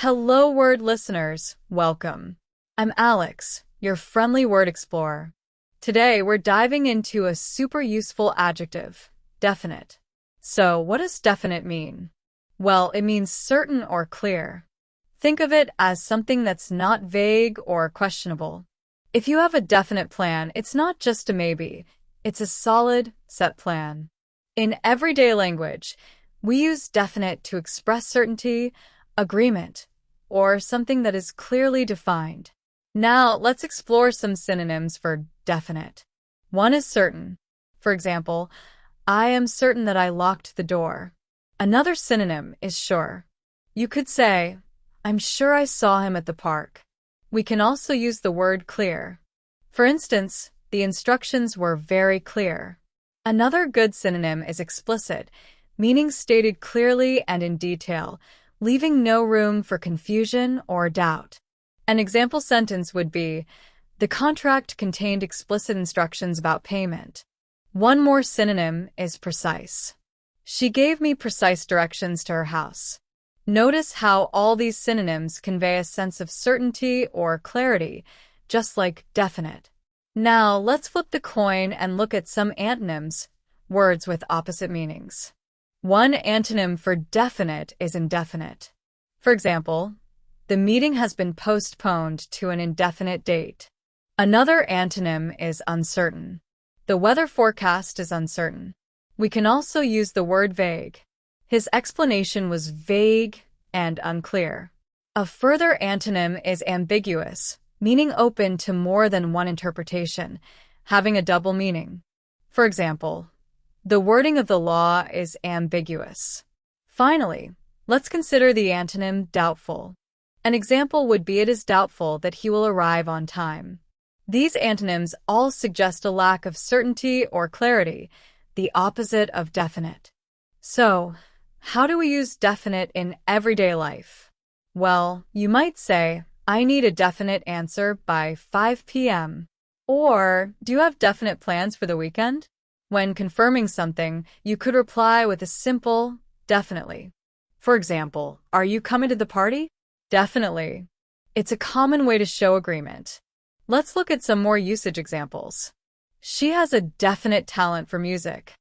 Hello, word listeners. Welcome. I'm Alex, your friendly word explorer. Today, we're diving into a super useful adjective, definite. So, what does definite mean? Well, it means certain or clear. Think of it as something that's not vague or questionable. If you have a definite plan, it's not just a maybe, it's a solid, set plan. In everyday language, we use definite to express certainty, agreement, or something that is clearly defined. Now, let's explore some synonyms for definite. One is certain. For example, I am certain that I locked the door. Another synonym is sure. You could say, I'm sure I saw him at the park. We can also use the word clear. For instance, the instructions were very clear. Another good synonym is explicit, meaning stated clearly and in detail, leaving no room for confusion or doubt. An example sentence would be, the contract contained explicit instructions about payment. One more synonym is precise. She gave me precise directions to her house. Notice how all these synonyms convey a sense of certainty or clarity, just like definite. Now, let's flip the coin and look at some antonyms, words with opposite meanings. One antonym for definite is indefinite. For example, the meeting has been postponed to an indefinite date. Another antonym is uncertain. The weather forecast is uncertain. We can also use the word vague. His explanation was vague and unclear. A further antonym is ambiguous, meaning open to more than one interpretation, having a double meaning. For example, the wording of the law is ambiguous. Finally, let's consider the antonym doubtful. An example would be it is doubtful that he will arrive on time. These antonyms all suggest a lack of certainty or clarity, the opposite of definite. So, how do we use definite in everyday life? Well, you might say, I need a definite answer by 5 p.m. Or, do you have definite plans for the weekend? When confirming something, you could reply with a simple, definitely. For example, are you coming to the party? Definitely. It's a common way to show agreement. Let's look at some more usage examples. She has a definite talent for music.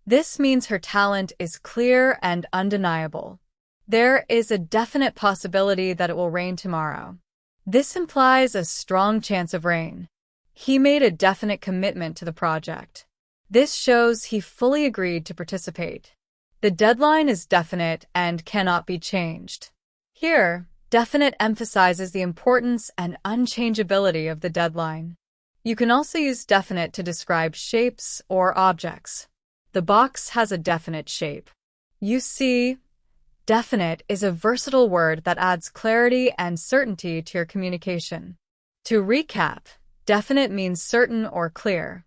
This means her talent is clear and undeniable. There is a definite possibility that it will rain tomorrow. This implies a strong chance of rain. He made a definite commitment to the project. This shows he fully agreed to participate. The deadline is definite and cannot be changed. Here, definite emphasizes the importance and unchangeability of the deadline. You can also use definite to describe shapes or objects. The box has a definite shape. You see, definite is a versatile word that adds clarity and certainty to your communication. To recap, definite means certain or clear.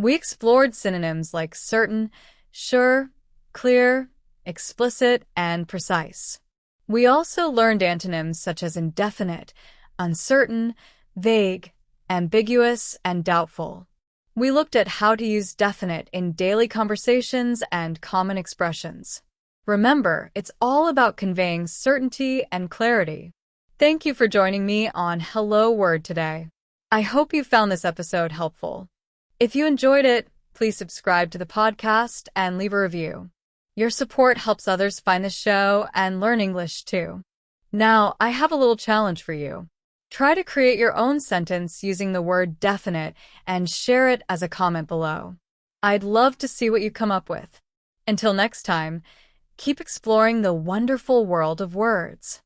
We explored synonyms like certain, sure, clear, explicit, and precise. We also learned antonyms such as indefinite, uncertain, vague, ambiguous, and doubtful. We looked at how to use definite in daily conversations and common expressions. Remember, it's all about conveying certainty and clarity. Thank you for joining me on Hello Word today. I hope you found this episode helpful. If you enjoyed it, please subscribe to the podcast and leave a review. Your support helps others find the show and learn English too. Now, I have a little challenge for you. Try to create your own sentence using the word definite and share it as a comment below. I'd love to see what you come up with. Until next time, keep exploring the wonderful world of words.